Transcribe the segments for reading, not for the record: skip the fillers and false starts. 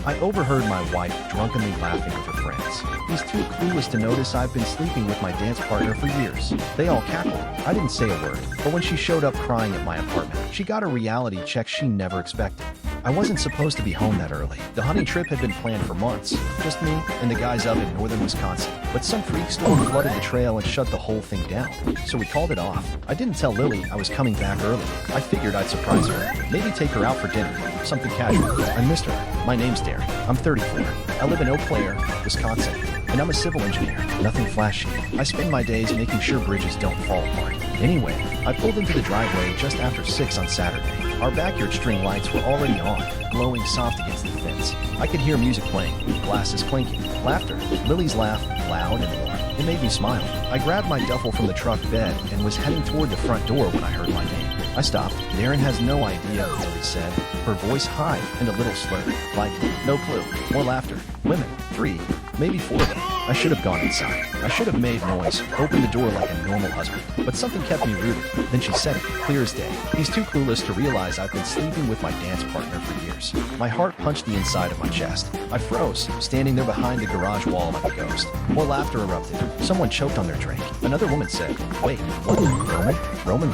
I overheard my wife drunkenly laughing with her friends. He's too clueless to notice I've been sleeping with my dance partner for years. They all cackled. I didn't say a word, but when she showed up crying at my apartment, she got a reality check she never expected. I wasn't supposed to be home that early. The hunting trip had been planned for months, just me and the guys up in northern Wisconsin. But some freak storm flooded the trail and shut the whole thing down, so we called it off. I didn't tell Lily I was coming back early. I figured I'd surprise her, maybe take her out for dinner, something casual. I missed her. My name's Darren. I'm 34. I live in Eau Claire, Wisconsin, and I'm a civil engineer. Nothing flashy. I spend my days making sure bridges don't fall apart. Anyway, I pulled into the driveway just after 6 on Saturday. Our backyard string lights were already on, glowing soft against the fence. I could hear music playing, glasses clinking, laughter. Lily's laugh, loud and warm. It made me smile. I grabbed my duffel from the truck bed and was heading toward the front door when I heard my name. I stopped. Darren has no idea, Lily said, her voice high and a little slurred. Like, no clue. More laughter. Women. 3, maybe 4 of them. I should have gone inside. I should have made noise, opened the door like a normal husband. But something kept me rooted. Then she said it, clear as day. He's too clueless to realize I've been sleeping with my dance partner for years. My heart punched the inside of my chest. I froze, standing there behind the garage wall like a ghost. More laughter erupted. Someone choked on their drink. Another woman said, wait, what? Roman?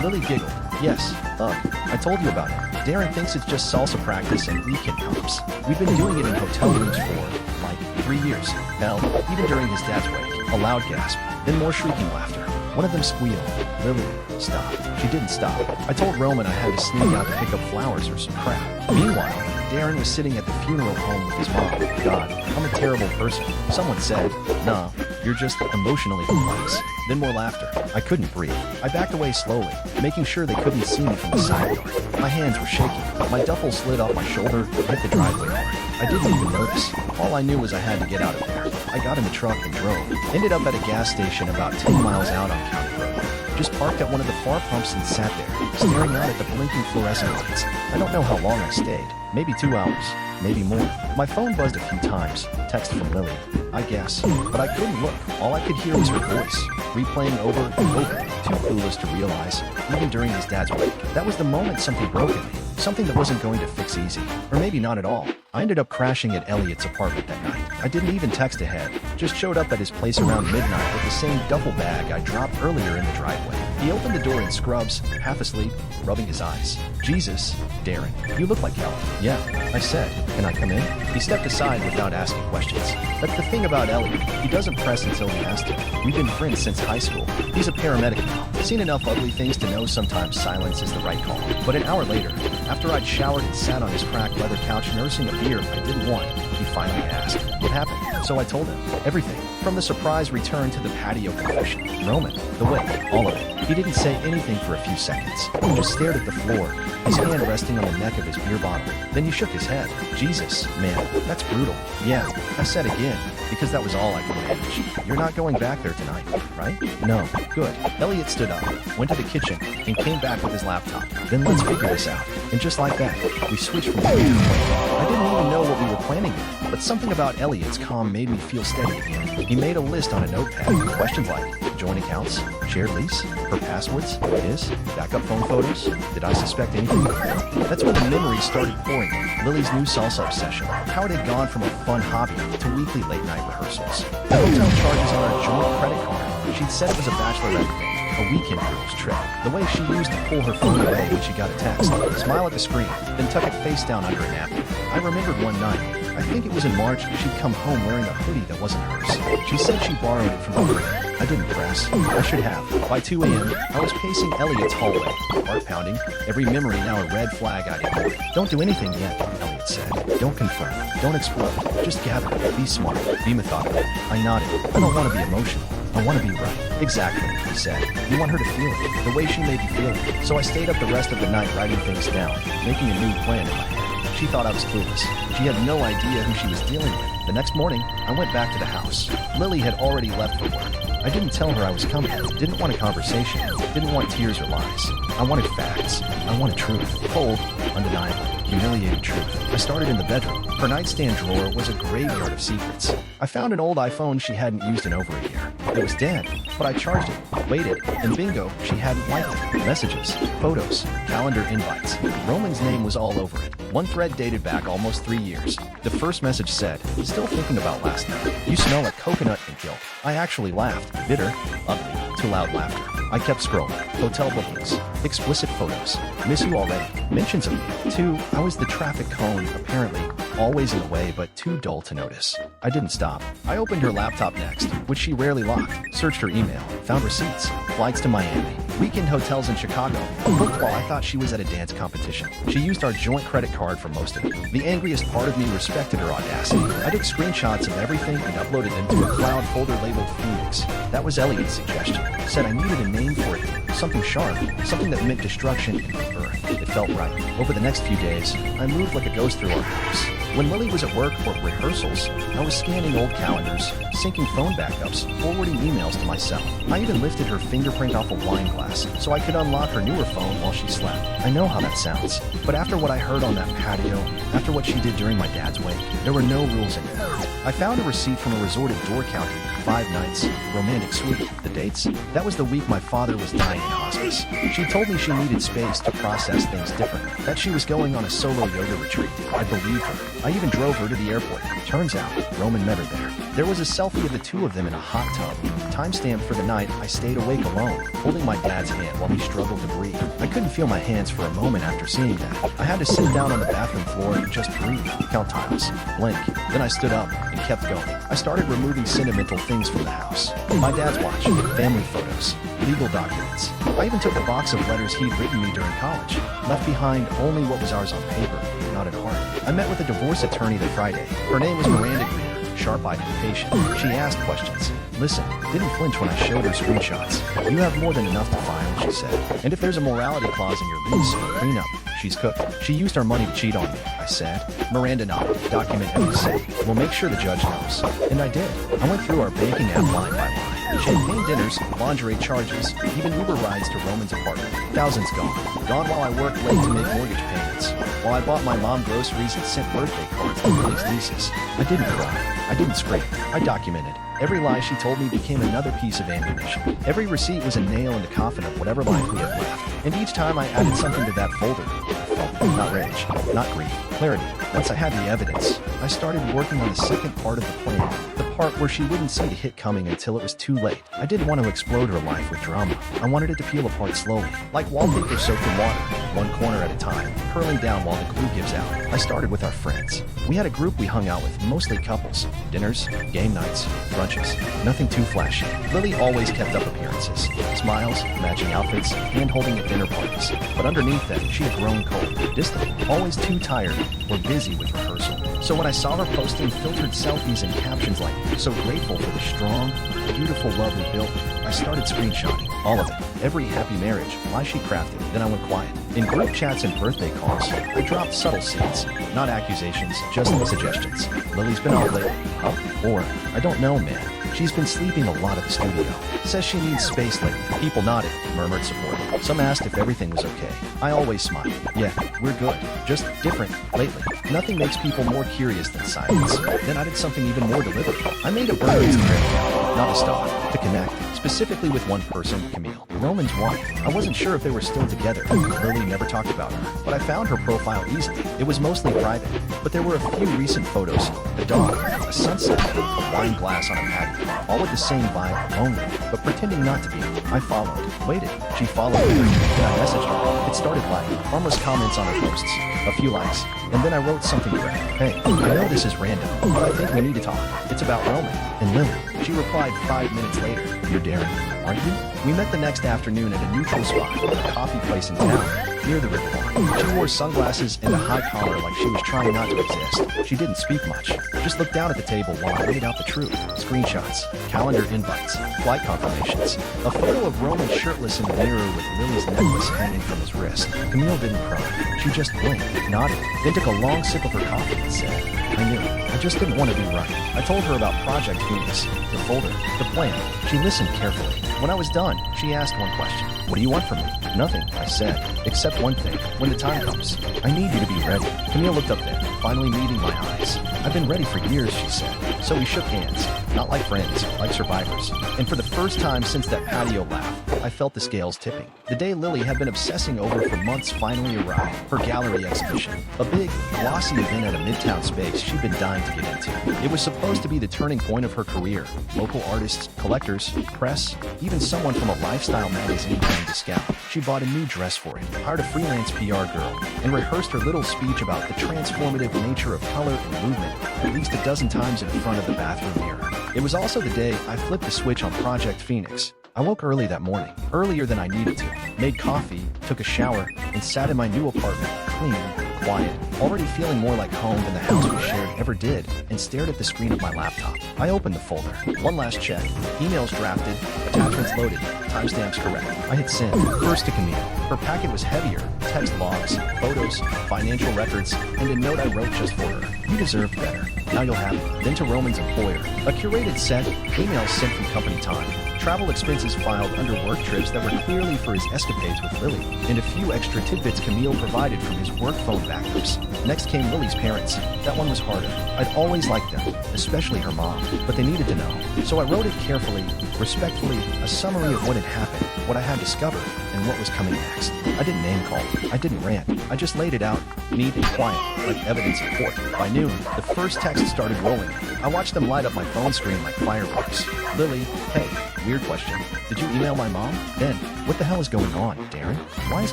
Lily giggled. Yes, I told you about it. Darren thinks it's just salsa practice and weekend comps. We've been doing it in hotel rooms for, like, 3 years. Hell, even during his dad's wake. A loud gasp, then more shrieking laughter. One of them squealed. Lily, stop. She didn't stop. I told Roman I had to sneak out to pick up flowers or some crap. Meanwhile, Darren was sitting at the funeral home with his mom. God, I'm a terrible person. Someone said, nah, you're just emotionally complex. Then more laughter. I couldn't breathe. I backed away slowly, making sure they couldn't see me from the side door. My hands were shaking. My duffel slid off my shoulder and hit the driveway door. I didn't even notice. All I knew was I had to get out of there. I got in the truck and drove. Ended up at a gas station about 10 miles out on County Road. Just parked at one of the far pumps and sat there, staring out at the blinking fluorescent lights. I don't know how long I stayed. Maybe 2 hours. Maybe more. My phone buzzed a few times. Text from Lily, I guess. But I couldn't look. All I could hear was her voice, replaying over and over, too clueless to realize, even during his dad's wake. That was the moment something broke in me. Something that wasn't going to fix easy. Or maybe not at all. I ended up crashing at Elliot's apartment that night. I didn't even text ahead. Just showed up at his place around midnight with the same duffel bag I dropped earlier in the driveway. He opened the door in scrubs, half asleep, rubbing his eyes. Jesus, Darren, you look like hell. Yeah, I said. Can I come in? He stepped aside without asking questions. That's the thing about Elliot. He doesn't press until he has to. We've been friends since high school. He's a paramedic now. Seen enough ugly things to know sometimes silence is the right call. But an hour later, after I'd showered and sat on his cracked leather couch nursing a beer I didn't want, he finally asked, what happened? So I told him, everything. From the surprise return to the patio confession. Roman, the wake, all of it. He didn't say anything for a few seconds. He just stared at the floor, his hand resting on the neck of his beer bottle. Then he shook his head. Jesus, man, that's brutal. Yeah, I said again, because that was all I could manage. You're not going back there tonight, right? No. Good. Elliot stood up, went to the kitchen, and came back with his laptop. Then let's figure this out. And just like that, we switched from play to play. I didn't even know what we were planning yet, but something about Elliot's calm made me feel steady again. He made a list on a notepad. Questions like, joint accounts, shared lease, her passwords, his, backup phone photos. Did I suspect anything? That's when the memories started pouring in. Lily's new salsa obsession, how it had gone from a fun hobby to weekly late-night rehearsals. The hotel charges on our joint credit card. She'd said it was a bachelorette thing. A weekend girl's trip. The way she used to pull her phone away when she got a text, smile at the screen, then tuck it face down under a napkin. I remembered one night, I think it was in March, she'd come home wearing a hoodie that wasn't hers. She said she borrowed it from a friend. I didn't press. I should have. By 2 a.m., I was pacing Elliot's hallway, heart pounding, every memory now a red flag I'd ignored. Don't do anything yet, Elliot said. Don't confirm. Don't explode. Just gather. Be smart. Be methodical. I nodded. I don't want to be emotional. I want to be right. Exactly, he said. You want her to feel it, the way she made me feel it. So I stayed up the rest of the night writing things down, making a new plan in my head. She thought I was clueless. She had no idea who she was dealing with. The next morning, I went back to the house. Lily had already left for work. I didn't tell her I was coming. Didn't want a conversation. Didn't want tears or lies. I wanted facts. I wanted truth. Cold, undeniable. Humiliating truth. I started in the bedroom. Her nightstand drawer was a graveyard of secrets. I found an old iPhone she hadn't used in over a year. It was dead, but I charged it, waited, and bingo, she hadn't liked it. Messages, photos, calendar invites. Roman's name was all over it. One thread dated back almost 3 years. The first message said, "Still thinking about last night. You smell like coconut and guilt." I actually laughed. Bitter, ugly, too loud laughter. I kept scrolling. Hotel bookings, explicit photos. Miss you already. Mentions of me. 2. I was the traffic cone, apparently. Always in the way, but too dull to notice. I didn't stop. I opened her laptop next, which she rarely locked. Searched her email. Found receipts. Flights to Miami. Weekend hotels in Chicago. Booked while I thought she was at a dance competition. She used our joint credit card for most of it. The angriest part of me respected her audacity. I took screenshots of everything and uploaded them to a cloud folder labeled Phoenix. That was Elliot's suggestion. Said I needed a name for it. Something sharp. Something that meant destruction and rebirth. It felt right. Over the next few days, I moved like a ghost through our house. When Lily was at work or rehearsals, I was scanning old calendars, syncing phone backups, forwarding emails to myself. I even lifted her fingerprint off a wine glass so I could unlock her newer phone while she slept. I know how that sounds, but after what I heard on that patio, after what she did during my dad's wake, there were no rules anymore. I found a receipt from a resort in Door County, 5 nights, romantic suite. The dates? That was the week my father was dying in hospice. She told me she needed space to process things differently, that she was going on a solo yoga retreat. I believed her. I even drove her to the airport. Turns out, Roman met her there. There was a selfie of the two of them in a hot tub. Timestamped for the night, I stayed awake alone, holding my dad's hand while he struggled to breathe. I couldn't feel my hands for a moment after seeing that. I had to sit down on the bathroom floor and just breathe, count tiles, blink. Then I stood up and kept going. I started removing sentimental things from the house. My dad's watch, family photos, legal documents. I even took a box of letters he'd written me during college. Left behind only what was ours on paper, not at heart. I met with a divorce attorney that Friday. Her name was Miranda Greer, sharp-eyed and patient. She asked questions. Listen, didn't flinch when I showed her screenshots. You have more than enough to file, she said. And if there's a morality clause in your lease, clean up. She's cooked. She used our money to cheat on me, I said. Miranda nodded. Document every cent. We'll make sure the judge knows. And I did. I went through our banking app line by line. Champagne dinners, lingerie charges, even Uber rides to Roman's apartment. Thousands gone. Gone while I worked late to make mortgage payments. While I bought my mom groceries and sent birthday cards to Lily's nieces. I didn't cry. I didn't scream. I documented. Every lie she told me became another piece of ammunition. Every receipt was a nail in the coffin of whatever life we had left. And each time I added something to that folder, I felt not rage, not grief, clarity. Once I had the evidence, I started working on the second part of the plan. The part where she wouldn't see the hit coming until it was too late. I didn't want to explode her life with drama. I wanted it to peel apart slowly, like wallpaper soaked in water, one corner at a time, curling down while the glue gives out. I started with our friends. We had a group we hung out with, mostly couples. Dinners, game nights, brunches, nothing too flashy. Lily always kept up appearances. Smiles, matching outfits, hand-holding at dinner parties. But underneath that, she had grown cold, distant, always too tired, or busy with rehearsal. So when I saw her posting filtered selfies and captions like, "So grateful for the strong, beautiful love we built," I started screenshotting all of it. Every happy marriage, lie she crafted. Then I went quiet. In group chats and birthday calls, I dropped subtle seeds. Not accusations, just suggestions. Lily's been out lately. Up? Or, I don't know, man. She's been sleeping a lot at the studio. Says she needs space lately. People nodded, murmured support. Some asked if everything was okay. I always smiled. Yeah, we're good. Just different lately. Nothing makes people more curious than silence. Then I did something even more deliberate. I made a birthday account, not a stalk, to connect, specifically with one person, Camille, Roman's wife. I wasn't sure if they were still together. Lily never talked about her, but I found her profile easily. It was mostly private, but there were a few recent photos. A dog, a sunset, a wine glass on a patio, all with the same vibe, lonely, but pretending not to be. I followed, waited. She followed me, then I messaged her. It started like harmless comments on her posts, a few likes, and then I wrote something direct. Hey, I know this is random, but I think we need to talk. It's about Roman and Lily. She replied 5 minutes later. You're daring, aren't you? We met the next afternoon at a neutral spot, a coffee place in town, near the river. She wore sunglasses and a high collar like she was trying not to exist. She didn't speak much, just looked down at the table while I laid out the truth. Screenshots, calendar invites, flight confirmations, a photo of Roman shirtless in the mirror with Lily's necklace hanging from his wrist. Camille didn't cry. She just blinked, nodded, then took a long sip of her coffee and said, I knew. I just didn't want to be right. I told her about Project Phoenix, the folder, the plan. She listened carefully. When I was done, she asked one question. What do you want from me? Nothing, I said, except one thing. When the time comes, I need you to be ready. Camille looked up then, finally meeting my eyes. I've been ready for years, she said. So we shook hands, not like friends, like survivors. And for the first time since that patio laugh, I felt the scales tipping. The day Lily had been obsessing over for months finally arrived, her gallery exhibition. A big, glossy event at a midtown space she'd been dying to get into. It was supposed to be the turning point of her career. Local artists, collectors, press, even someone from a lifestyle magazine came to scout. She bought a new dress for it, hired a freelance PR girl, and rehearsed her little speech about the transformative nature of color and movement at least a dozen times in front of the bathroom mirror. It was also the day I flipped the switch on Project Phoenix. I woke early that morning, earlier than I needed to, made coffee, took a shower, and sat in my new apartment, clean, quiet, already feeling more like home than the house we shared ever did, and stared at the screen of my laptop. I opened the folder. One last check. Emails drafted, attachments loaded, timestamps correct. I hit send. First to Camille. Her packet was heavier. Text logs, photos, financial records, and a note I wrote just for her. You deserved better. Now you'll have it. Then to Roman's employer. A curated set, emails sent from company time. Travel expenses filed under work trips that were clearly for his escapades with Lily, and a few extra tidbits Camille provided from his work phone backups. Next came Lily's parents. That one was harder. I'd always liked them, especially her mom, but they needed to know. So I wrote it carefully, respectfully, a summary of what had happened, what I had discovered, and what was coming next. I didn't name call. I didn't rant. I just laid it out, neat and quiet, like evidence in court. By noon, the first text started rolling. I watched them light up my phone screen like fireworks. Lily, hey. Weird question. Did you email my mom? Then, what the hell is going on, Darren? Why is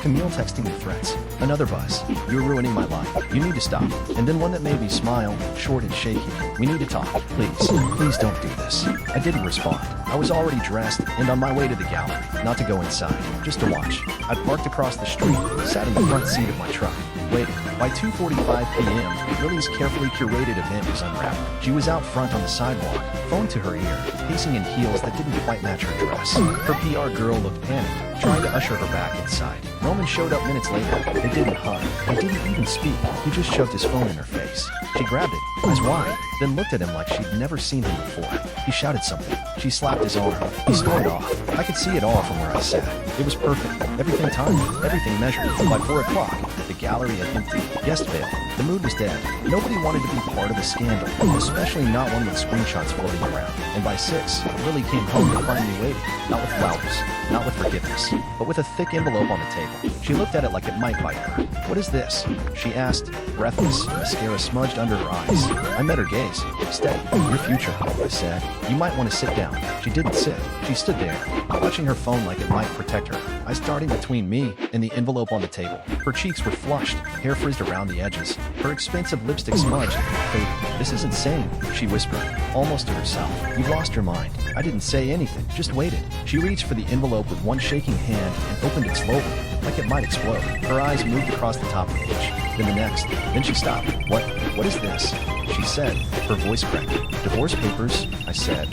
Camille texting me threats? Another buzz. You're ruining my life. You need to stop. And then one that made me smile, short and shaky. We need to talk. Please don't do this. I didn't respond. I was already dressed and on my way to the gallery. Not to go inside, just to watch. I'd parked across the street, sat in the front seat of my truck, waiting. By 2:45 p.m., Lily's carefully curated event was unwrapped. She was out front on the sidewalk, phone to her ear, pacing in heels that didn't quite match her dress. Her PR girl looked panicked, trying to usher her back inside. Roman showed up minutes later. They didn't hug. They didn't even speak. He just shoved his phone in her face. She grabbed it, eyes wide, then looked at him like she'd never seen him before. He shouted something. She slapped his arm. He stormed off. I could see it all from where I sat. It was perfect. Everything timed. Everything measured. By 4 o'clock, the gallery had emptied. Guest failed. The mood was dead. Nobody wanted to be part of a scandal, especially not one with screenshots floating around. And by 6, Lily came home to find me waiting. Not with flowers, not with forgiveness, but with a thick envelope on the table. She looked at it like it might bite her. What is this? She asked, breathless, mascara smudged under her eyes. I met her gaze. Steady. Your future, I said. You might want to sit down. She didn't sit. She stood there, clutching her phone like it might protect her. Eyes darting between me and the envelope on the table. Her cheeks were flushed, hair frizzed around the edges. Her expensive lipstick smudged. Faded. This is insane, she whispered, almost to herself. You've lost your mind. I didn't say anything, just waited. She reached for the envelope with one shaking hand and opened it slowly, like it might explode. Her eyes moved across the top page, then the next, then she stopped. What is this? She said, her voice cracked. Divorce papers, I said.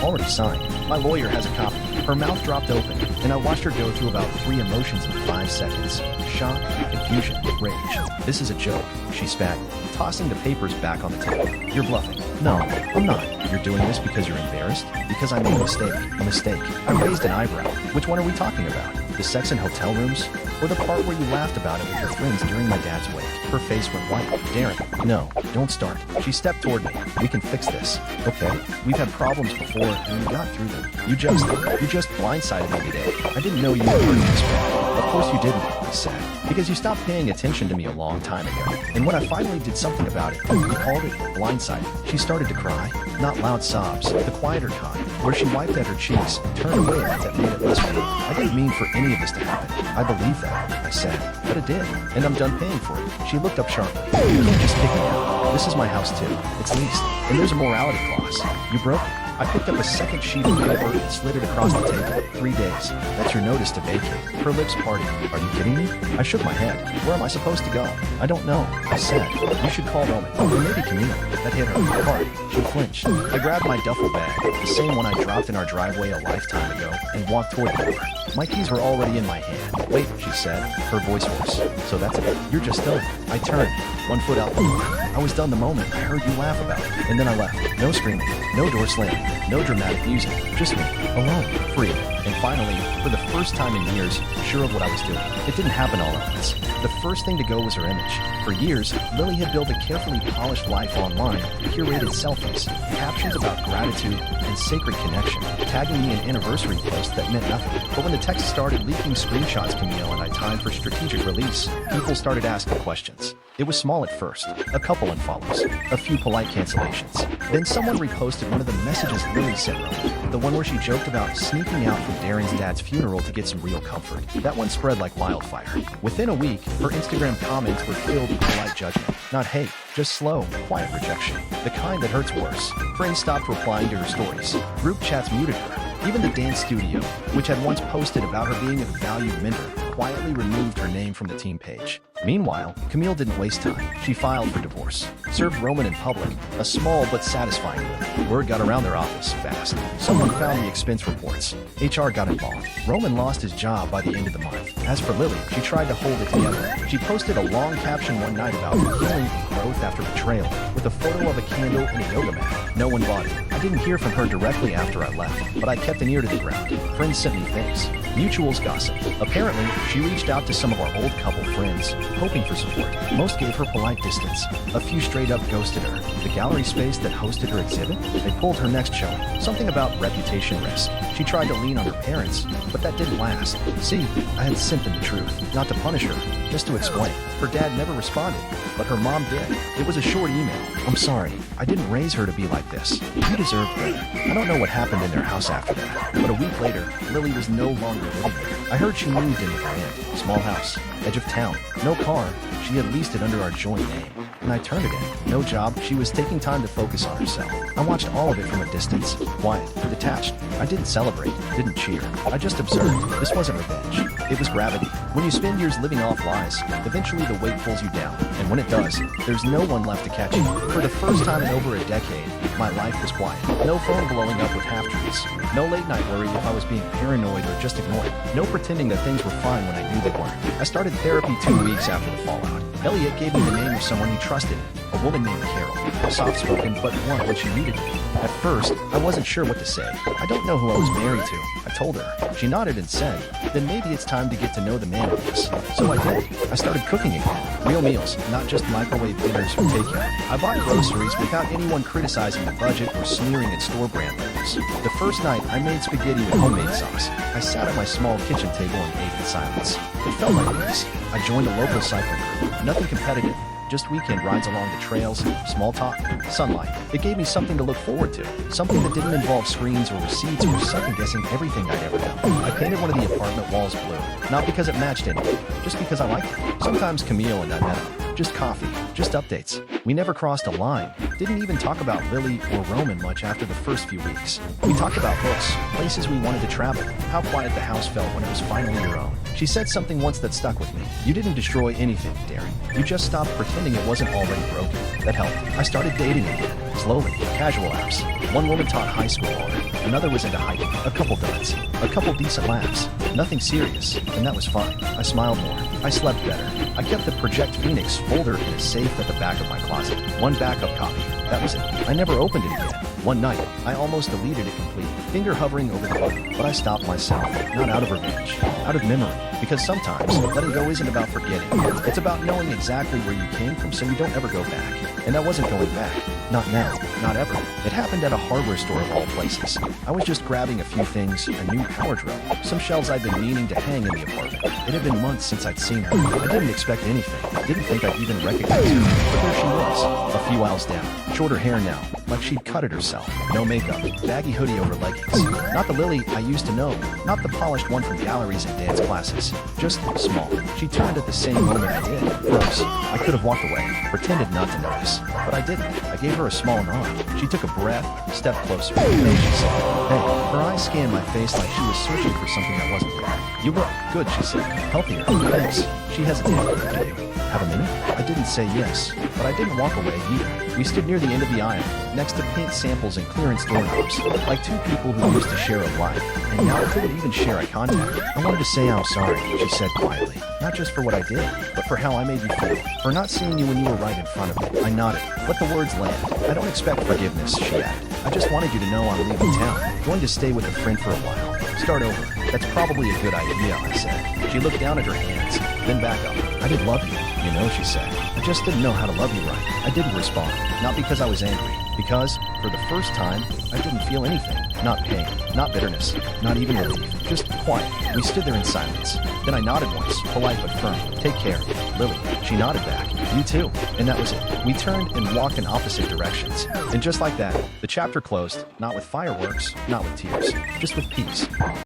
Already signed. My lawyer has a copy. Her mouth dropped open, and I watched her go through about 3 emotions in 5 seconds. Shock, confusion, rage. This is a joke, she spat, tossing the papers back on the table. You're bluffing. No, I'm not. You're doing this because you're embarrassed? Because I made a mistake. A mistake. I raised an eyebrow. Which one are we talking about? The sex in hotel rooms? Or the part where you laughed about it with your friends during my dad's wake? Her face went white. Darren, no, don't start. She stepped toward me. We can fix this. Okay? We've had problems before, and we got through them. You just blindsided me today. I didn't know you were this way. Of course you didn't, I said, because you stopped paying attention to me a long time ago. And when I finally did something about it, you called it blindsided. She started to cry. Not loud sobs, the quieter kind, where she wiped at her cheeks and turned away like that made it less real. I didn't mean for any of this to happen. I believe that, I said, but it did, and I'm done paying for it. She looked up sharply. You can't just kick me out. This is my house too. It's leased, and there's a morality clause. You broke it. I picked up a second sheet of paper and slid it across the table. 3 days. That's your notice to vacate. Her lips parted. Are you kidding me? I shook my head. Where am I supposed to go? I don't know. I said, you should call Roman. Or maybe Camille. That hit her hard. She flinched. I grabbed my duffel bag, the same one I dropped in our driveway a lifetime ago, and walked toward the door. My keys were already in my hand. Wait, she said, her voice hoarse. So that's it. You're just done. I turned, 1 foot out the door. I was done the moment I heard you laugh about it. And then I left. No screaming, no door slamming, no dramatic music. Just me, alone, free. And finally, for the first time in years, sure of what I was doing. It didn't happen all at once. The first thing to go was her image. For years, Lily had built a carefully polished life online, curated selfies, captions about gratitude and sacred connection, tagging me in anniversary posts that meant nothing. But when the text started leaking screenshots, Camille and I timed for strategic release, people started asking questions. It was small at first, a couple unfollows, a few polite cancellations. Then someone reposted one of the messages Lily sent Roman, the one where she joked about sneaking out from Darren's dad's funeral to get some real comfort. That one spread like wildfire. Within a week, her Instagram comments were filled with polite judgment, not hate, just slow, quiet rejection, the kind that hurts worse. Friends stopped replying to her stories. Group chats muted her. Even the dance studio, which had once posted about her being a valued mentor, quietly removed her name from the team page. Meanwhile, Camille didn't waste time. She filed for divorce, served Roman in public, a small but satisfying win. Word got around their office fast. Someone found the expense reports. HR got involved. Roman lost his job by the end of the month. As for Lily, she tried to hold it together. She posted a long caption one night about her healing and growth after betrayal, with a photo of a candle and a yoga mat. No one bought it. I didn't hear from her directly after I left, but I kept an ear to the ground. Friends sent me things. Mutuals gossip. Apparently, she reached out to some of our old couple friends, hoping for support. Most gave her polite distance. A few straight up ghosted her. The gallery space that hosted her exhibit? They pulled her next showing. Something about reputation risk. She tried to lean on her parents, but that didn't last. See, I had sent them the truth, not to punish her, just to explain. Her dad never responded, but her mom did. It was a short email. I'm sorry, I didn't raise her to be like this. You deserve better. I don't know what happened in their house after that, but a week later, Lily was no longer living there. I heard she moved in with her aunt. Small house, edge of town, no car. She had leased it under our joint name, and I turned it in. No job, she was taking time to focus on herself. I watched all of it from a distance, quiet, detached. I didn't celebrate, didn't cheer. I just observed. This wasn't revenge. It was gravity. When you spend years living off lies, eventually the weight pulls you down. And when it does, there's no one left to catch you. For the first time in over a decade, my life was quiet. No phone blowing up with half-truths. No late night worry if I was being paranoid or just ignored. No pretending that things were fine when I knew they weren't. I started therapy 2 weeks after the fallout. Elliot gave me the name of someone he trusted, a woman named Carol. Soft-spoken but blunt when she needed me. At first, I wasn't sure what to say. I don't know who I was married to. I told her. She nodded and said, then maybe it's time to get to know the man of this. So I did. I started cooking again. Real meals, not just microwave dinners for takeout. I bought groceries without anyone criticizing the budget or sneering at store brand labels. The first night, I made spaghetti with homemade sauce. I sat at my small kitchen table and ate in silence. It felt like peace. I joined a local cycling group. Nothing competitive. Just weekend rides along the trails, small talk, sunlight. It gave me something to look forward to, something that didn't involve screens or receipts or second-guessing everything I'd ever done. I painted one of the apartment walls blue, not because it matched anything, just because I liked it. Sometimes Camille and I met up. Just coffee, just updates. We never crossed a line, didn't even talk about Lily or Roman much after the first few weeks. We talked about books, places we wanted to travel, how quiet the house felt when it was finally your own. She said something once that stuck with me. You didn't destroy anything, Darren. You just stopped pretending it wasn't already broken. That helped. I started dating again, slowly, casual apps. One woman taught high school art, another was into hiking, a couple duds, a couple decent laughs. Nothing serious, and that was fun. I smiled more. I slept better. I kept the Project Phoenix folder in a safe at the back of my closet. One backup copy. That was it. I never opened it again. One night, I almost deleted it completely, finger hovering over the button, but I stopped myself, not out of revenge, out of memory. Because sometimes, letting go isn't about forgetting. It's about knowing exactly where you came from so you don't ever go back. And I wasn't going back. Not now. Not ever. It happened at a hardware store of all places. I was just grabbing a few things, a new power drill, some shelves I'd been meaning to hang in the apartment. It had been months since I'd seen her. I didn't expect anything. Didn't think I'd even recognize her. But there she was, a few aisles down. Shorter hair now, like she'd cut it herself. No makeup, baggy hoodie over leggings. Not the Lily I used to know, not the polished one from galleries and dance classes. Just small. She turned at the same moment I did. Froze. I could have walked away, pretended not to notice, but I didn't. I gave her a small nod. She took a breath, stepped closer. Then she said, "Hey." Her eyes scanned my face like she was searching for something that wasn't there. "You look good," she said. "Healthier." "Thanks." She hesitated. "Do you have a minute?" I didn't say yes, but I didn't walk away either. We stood near the end of the aisle, next to paint samples and clearance doorknobs, like two people who used to share a life, and now couldn't even share eye contact. "I wanted to say I'm sorry," she said quietly. "Not just for what I did, but for how I made you feel. For not seeing you when you were right in front of me." I nodded. Let the words land. "I don't expect forgiveness," she added. "I just wanted you to know I'm leaving town. Going to stay with a friend for a while. Start over." "That's probably a good idea," I said. She looked down at her hands, then back up. "I did love you, you know," she said. "I just didn't know how to love you right." I didn't respond. Not because I was angry. Because, for the first time, I didn't feel anything. Not pain, not bitterness, not even relief. Just quiet. We stood there in silence. Then I nodded once, polite but firm. "Take care, Lily." She nodded back. "You too." And that was it. We turned and walked in opposite directions. And just like that, the chapter closed, not with fireworks, not with tears, just with peace.